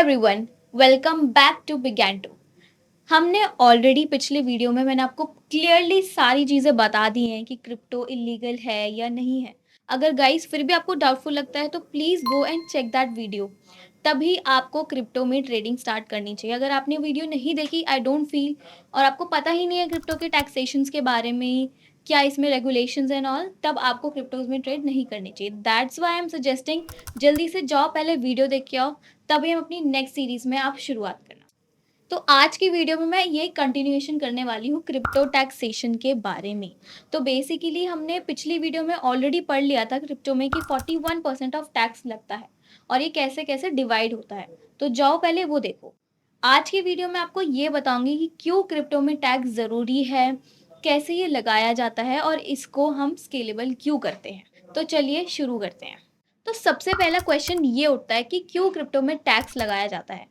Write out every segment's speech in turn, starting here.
Everyone, welcome back to begin to. हमने already पिछले video में मैंने आपको क्लियरली सारी चीज़ें बता दी हैं कि क्रिप्टो इलीगल है या नहीं है। अगर गाइस फिर भी आपको डाउटफुल लगता है तो please go and check that video. तभी आपको क्रिप्टो में ट्रेडिंग स्टार्ट करनी चाहिए। अगर आपने वीडियो नहीं देखी, आई डोंट फील, और आपको पता ही नहीं है क्रिप्टो के टैक्सेशंस के बारे में, क्या इसमें रेगुलेशंस एंड ऑल, तब आपको क्रिप्टोज में ट्रेड नहीं करनी चाहिए। That's why I am suggesting जल्दी से जाओ, पहले वीडियो देख के आओ, तभी हम अपनी नेक्स्ट सीरीज में आप शुरुआत करना। तो आज की वीडियो में मैं ये कंटिन्यूएशन करने वाली हूँ क्रिप्टो टैक्सेशन के बारे में। तो बेसिकली हमने पिछली वीडियो में ऑलरेडी पढ़ लिया था क्रिप्टो में कि 41% ऑफ टैक्स लगता है और ये कैसे कैसे डिवाइड होता है। तो जाओ पहले वो देखो। आज की वीडियो में आपको ये बताऊंगी कि क्यों क्रिप्टो में टैक्स ज़रूरी है, कैसे ये लगाया जाता है और इसको हम स्केलेबल क्यों करते हैं। तो चलिए शुरू करते हैं। तो सबसे पहला क्वेश्चन ये उठता है कि क्यों क्रिप्टो में टैक्स लगाया जाता है,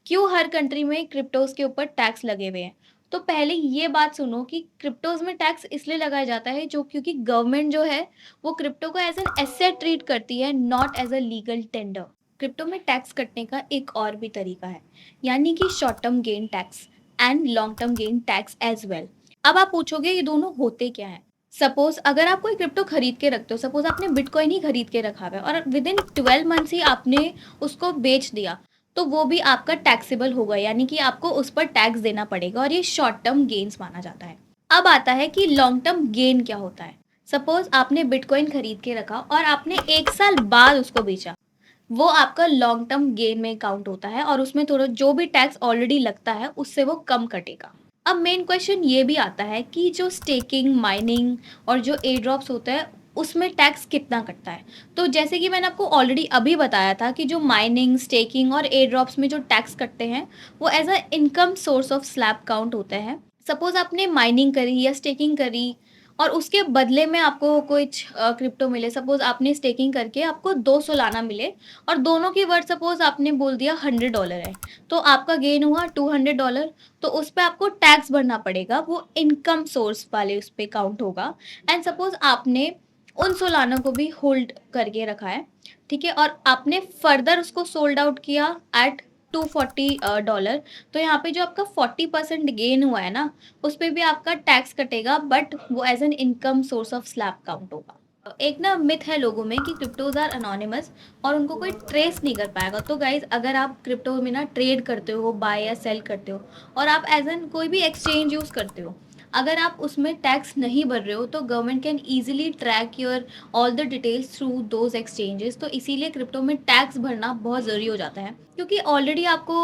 क्यों हर कंट्री में क्रिप्टोज के ऊपर टैक्स लगे हुए हैं। तो पहले ये बात सुनो कि क्रिप्टोज में टैक्स इसलिए लगाया जाता है क्योंकि गवर्नमेंट जो है वो क्रिप्टो को एज एन एसेट ट्रीट करती है, not as a legal tender. Crypto में टैक्स कटने का एक और भी तरीका है, यानी कि short term gain tax and long term gain tax as well. अब आप पूछोगे ये दोनों होते क्या हैं। सपोज अगर आप कोई क्रिप्टो खरीद के रखते हो, सपोज आपने बिटकॉइन ही खरीद के रखा हुआ है और विद इन 12 मंथ्स ही आपने उसको बेच दिया, तो वो भी आपका टैक्सेबल होगा, यानी कि आपको उस पर टैक्स देना पड़ेगा और ये शॉर्ट टर्म गेन्स माना जाता है। अब आता है कि लॉन्ग टर्म गेन क्या होता है। सपोज आपने बिटकॉइन खरीद के रखा और आपने 1 साल बाद उसको बेचा, वो आपका लॉन्ग टर्म गेन में काउंट होता है और उसमें थोड़ा जो भी टैक्स ऑलरेडी लगता है उससे वो कम कटेगा। अब मेन क्वेश्चन ये भी आता है कि जो स्टेकिंग, माइनिंग और जो एयर ड्रॉप्स होता है उसमें टैक्स कितना कटता है। तो जैसे कि मैंने आपको ऑलरेडी अभी बताया था कि जो माइनिंग, स्टेकिंग और एयर ड्रॉप्स में जो टैक्स कटते हैं वो as a income source of slab count होते हैं। सपोज आपने माइनिंग करी या स्टेकिंग करी और उसके बदले में आपको कुछ क्रिप्टो मिले। सपोज आपने स्टेकिंग करके आपको 200 मिले और दोनों की वर्थ सपोज आपने बोल दिया $100 है, तो आपका गेन हुआ $200। तो उस पर आपको टैक्स भरना पड़ेगा, वो इनकम सोर्स वाले उस पर काउंट होगा। एंड सपोज आपने उन सोलाना को भी होल्ड करके रखा है, ठीक है, और आपने फर्दर उसको सोल्ड आउट किया एट $240। तो यहाँ पे जो आपका 40% गेन हुआ है ना, उस पर भी आपका टैक्स कटेगा, बट वो as an income source of slab count होगा। एक ना मिथ है लोगों में कि क्रिप्टोज आर अनोनिमस और उनको कोई ट्रेस नहीं कर पाएगा। तो गाइज अगर आप क्रिप्टो में ना ट्रेड करते हो, बाय या सेल करते हो, और आप एज एन कोई भी एक्सचेंज यूज़ करते हो, अगर आप उसमें टैक्स नहीं भर रहे हो तो government can easily track your all the details through those exchanges. तो इसीलिए क्रिप्टो में टैक्स भरना बहुत ज़रूरी हो जाता है, क्योंकि ऑलरेडी आपको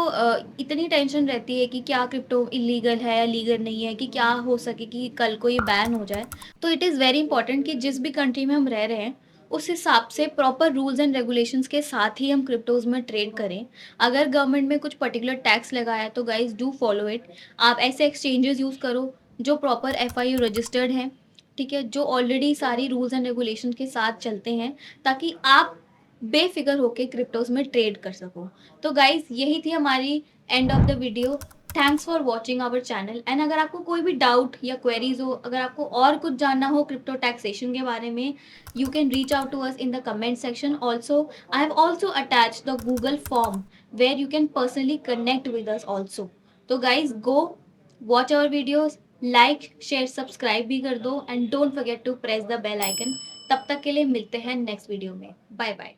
इतनी टेंशन रहती है कि क्या क्रिप्टो इलीगल है या लीगल नहीं है, कि क्या हो सके कि कल को ये बैन हो जाए। तो इट इज़ वेरी इंपॉर्टेंट कि जिस भी कंट्री में हम रह रहे हैं उस हिसाब से प्रॉपर रूल्स एंड रेगुलेशंस के साथ ही हम क्रिप्टोज में ट्रेड करें। अगर गवर्नमेंट में कुछ पर्टिकुलर टैक्स लगाया है तो गाइज डू फॉलो इट। आप ऐसे एक्सचेंजेस यूज़ करो जो प्रॉपर FIU रजिस्टर्ड हैं, ठीक है, जो ऑलरेडी सारी रूल्स एंड रेगुलेशन के साथ चलते हैं, ताकि आप बेफिक्र होके क्रिप्टोज में ट्रेड कर सको। तो गाइज यही थी हमारी end of the video. Thanks for watching our channel. And अगर आपको कोई भी डाउट या क्वेरीज हो, अगर आपको और कुछ जानना हो क्रिप्टो टैक्सेशन के बारे में, you can reach out to us in the comment section. Also I have also attach the Google form where you can personally connect with us also. तो guys go watch our videos, like share subscribe भी कर दो and don't forget to press the bell icon. तब तक के लिए मिलते हैं नेक्स्ट वीडियो में। Bye bye.